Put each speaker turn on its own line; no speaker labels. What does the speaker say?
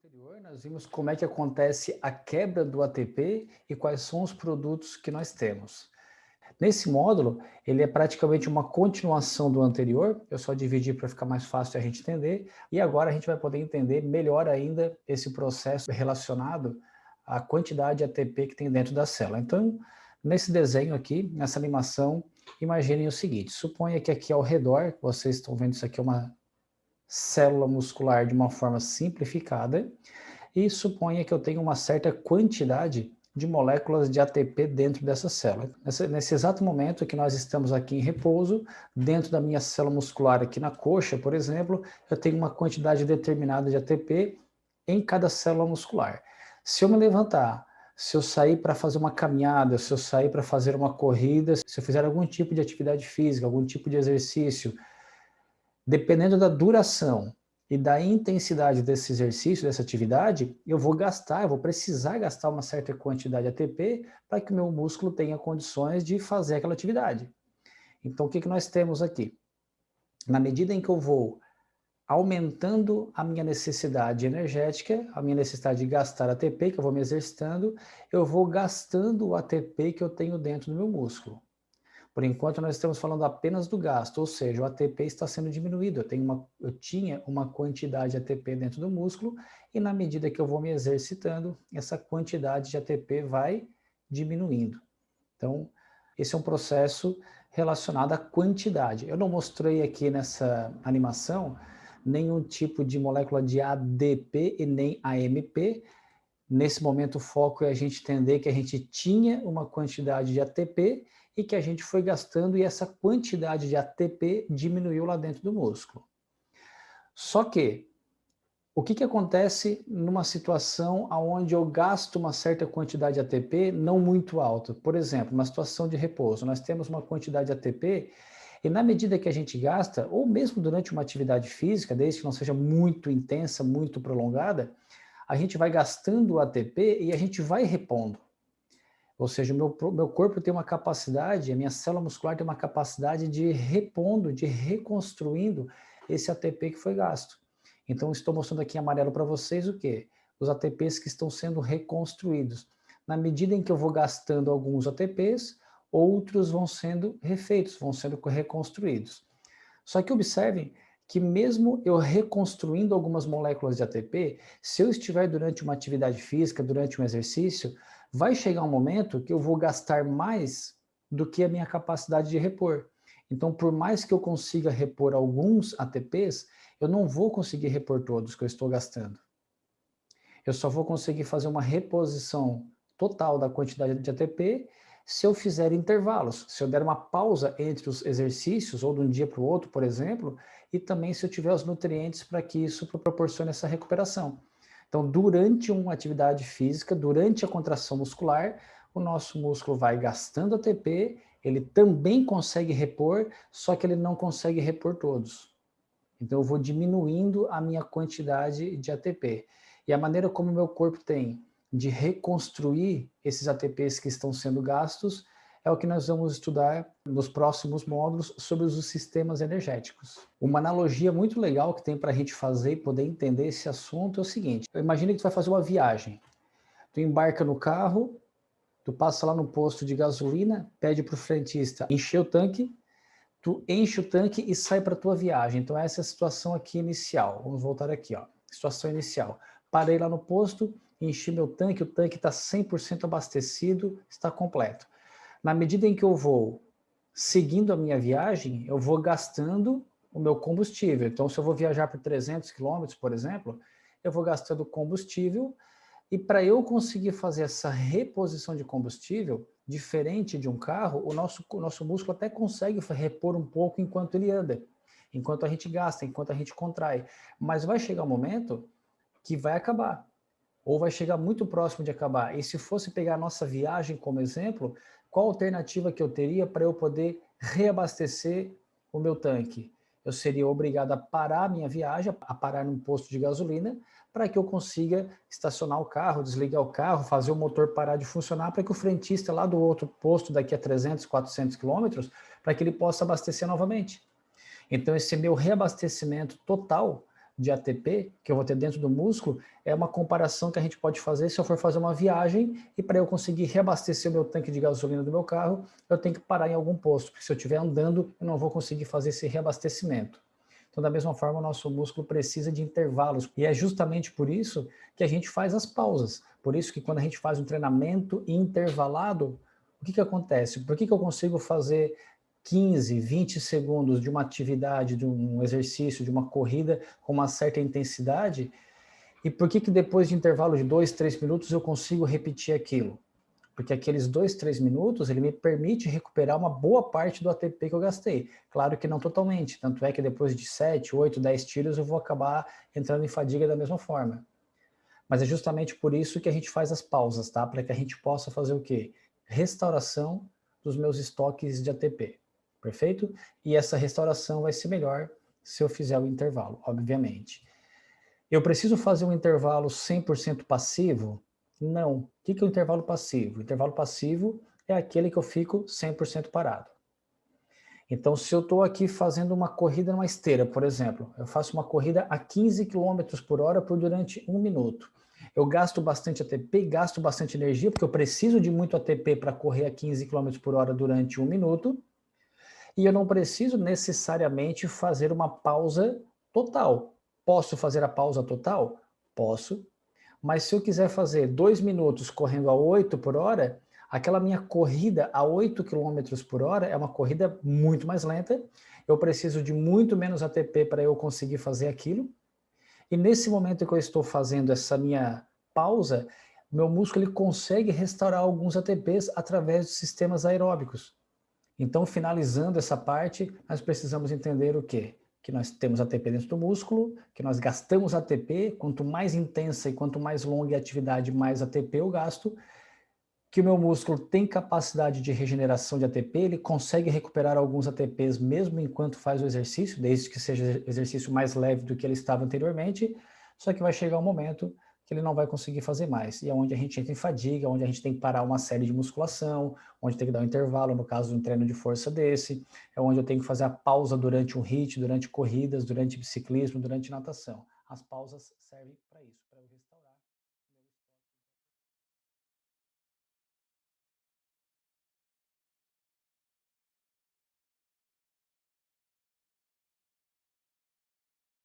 Anterior, nós vimos como é que acontece a quebra do ATP e quais são os produtos que nós temos. Nesse módulo, ele é praticamente uma continuação do anterior, eu só dividi para ficar mais fácil de a gente entender, e agora a gente vai poder entender melhor ainda esse processo relacionado à quantidade de ATP que tem dentro da célula. Então, nesse desenho aqui, nessa animação, imaginem o seguinte, suponha que aqui ao redor, vocês estão vendo isso aqui é uma célula muscular de uma forma simplificada, e suponha que eu tenho uma certa quantidade de moléculas de ATP dentro dessa célula. Nesse exato momento que nós estamos aqui em repouso, dentro da minha célula muscular aqui na coxa, por exemplo, eu tenho uma quantidade determinada de ATP em cada célula muscular. Se eu me levantar, se eu sair para fazer uma caminhada, se eu sair para fazer uma corrida, se eu fizer algum tipo de atividade física, algum tipo de exercício, dependendo da duração e da intensidade desse exercício, dessa atividade, eu vou precisar gastar uma certa quantidade de ATP para que o meu músculo tenha condições de fazer aquela atividade. Então, o que nós temos aqui? Na medida em que eu vou aumentando a minha necessidade energética, a minha necessidade de gastar ATP, que eu vou me exercitando, eu vou gastando o ATP que eu tenho dentro do meu músculo. Por enquanto, nós estamos falando apenas do gasto, ou seja, o ATP está sendo diminuído. Eu tinha uma quantidade de ATP dentro do músculo e na medida que eu vou me exercitando, essa quantidade de ATP vai diminuindo. Então, esse é um processo relacionado à quantidade. Eu não mostrei aqui nessa animação nenhum tipo de molécula de ADP e nem AMP. Nesse momento, o foco é a gente entender que a gente tinha uma quantidade de ATP e que a gente foi gastando e essa quantidade de ATP diminuiu lá dentro do músculo. Só que, o que acontece numa situação onde eu gasto uma certa quantidade de ATP não muito alta? Por exemplo, uma situação de repouso, nós temos uma quantidade de ATP e na medida que a gente gasta, ou mesmo durante uma atividade física, desde que não seja muito intensa, muito prolongada, a gente vai gastando o ATP e a gente vai repondo. Ou seja, o meu corpo tem uma capacidade, a minha célula muscular tem uma capacidade de repondo, de reconstruindo esse ATP que foi gasto. Então, estou mostrando aqui em amarelo para vocês o quê? Os ATPs que estão sendo reconstruídos. Na medida em que eu vou gastando alguns ATPs, outros vão sendo refeitos, vão sendo reconstruídos. Só que observem que mesmo eu reconstruindo algumas moléculas de ATP, se eu estiver durante uma atividade física, durante um exercício, vai chegar um momento que eu vou gastar mais do que a minha capacidade de repor. Então, por mais que eu consiga repor alguns ATPs, eu não vou conseguir repor todos que eu estou gastando. Eu só vou conseguir fazer uma reposição total da quantidade de ATP se eu fizer intervalos, se eu der uma pausa entre os exercícios, ou de um dia para o outro, por exemplo, e também se eu tiver os nutrientes para que isso proporcione essa recuperação. Então, durante uma atividade física, durante a contração muscular, o nosso músculo vai gastando ATP, ele também consegue repor, só que ele não consegue repor todos. Então, eu vou diminuindo a minha quantidade de ATP. E a maneira como o meu corpo tem de reconstruir esses ATPs que estão sendo gastos é o que nós vamos estudar nos próximos módulos sobre os sistemas energéticos. Uma analogia muito legal que tem para a gente fazer e poder entender esse assunto é o seguinte: imagina que tu vai fazer uma viagem, tu embarca no carro, tu passa lá no posto de gasolina, pede para o frentista encher o tanque, tu enche o tanque e sai para a tua viagem. Então essa é a situação aqui inicial. Vamos voltar aqui, ó. Situação inicial. Parei lá no posto, enchi meu tanque, o tanque está 100% abastecido, está completo. Na medida em que eu vou seguindo a minha viagem, eu vou gastando o meu combustível. Então, se eu vou viajar por 300 quilômetros, por exemplo, eu vou gastando combustível e para eu conseguir fazer essa reposição de combustível, diferente de um carro, o nosso músculo até consegue repor um pouco enquanto ele anda, enquanto a gente gasta, enquanto a gente contrai. Mas vai chegar um momento que vai acabar, ou vai chegar muito próximo de acabar. E se fosse pegar a nossa viagem como exemplo, qual a alternativa que eu teria para eu poder reabastecer o meu tanque? Eu seria obrigado a parar a minha viagem, a parar num posto de gasolina, para que eu consiga estacionar o carro, desligar o carro, fazer o motor parar de funcionar, para que o frentista lá do outro posto, daqui a 300, 400 quilômetros, para que ele possa abastecer novamente. Então, esse meu reabastecimento total de ATP que eu vou ter dentro do músculo é uma comparação que a gente pode fazer se eu for fazer uma viagem e para eu conseguir reabastecer o meu tanque de gasolina do meu carro, eu tenho que parar em algum posto, porque se eu estiver andando, eu não vou conseguir fazer esse reabastecimento. Então, da mesma forma, o nosso músculo precisa de intervalos. E é justamente por isso que a gente faz as pausas. Por isso que quando a gente faz um treinamento intervalado, o que acontece? Por que eu consigo fazer 15, 20 segundos de uma atividade, de um exercício, de uma corrida com uma certa intensidade? E por que depois de intervalo de 2, 3 minutos eu consigo repetir aquilo? Porque aqueles 2, 3 minutos, ele me permite recuperar uma boa parte do ATP que eu gastei. Claro que não totalmente, tanto é que depois de 7, 8, 10 tiros eu vou acabar entrando em fadiga da mesma forma. Mas é justamente por isso que a gente faz as pausas, tá? Para que a gente possa fazer o quê? Restauração dos meus estoques de ATP, perfeito? E essa restauração vai ser melhor se eu fizer o intervalo, obviamente. Eu preciso fazer um intervalo 100% passivo? Não. O que é o intervalo passivo? O intervalo passivo é aquele que eu fico 100% parado. Então, se eu estou aqui fazendo uma corrida numa esteira, por exemplo, eu faço uma corrida a 15 km por hora por durante 1 minuto. Eu gasto bastante ATP, gasto bastante energia, porque eu preciso de muito ATP para correr a 15 km por hora durante 1 minuto, e eu não preciso necessariamente fazer uma pausa total. Posso fazer a pausa total? Posso. Mas se eu quiser fazer 2 minutos correndo a 8 por hora, aquela minha corrida a 8 km por hora é uma corrida muito mais lenta, eu preciso de muito menos ATP para eu conseguir fazer aquilo, e nesse momento que eu estou fazendo essa minha pausa, meu músculo ele consegue restaurar alguns ATPs através dos sistemas aeróbicos. Então, finalizando essa parte, nós precisamos entender o quê? Que nós temos ATP dentro do músculo, que nós gastamos ATP, quanto mais intensa e quanto mais longa a atividade, mais ATP eu gasto, que o meu músculo tem capacidade de regeneração de ATP, ele consegue recuperar alguns ATPs mesmo enquanto faz o exercício, desde que seja exercício mais leve do que ele estava anteriormente, só que vai chegar um momento que ele não vai conseguir fazer mais, e é onde a gente entra em fadiga, onde a gente tem que parar uma série de musculação, onde tem que dar um intervalo, no caso de um treino de força desse, é onde eu tenho que fazer a pausa durante um HIIT, durante corridas, durante ciclismo, durante natação. As pausas servem para isso, para eu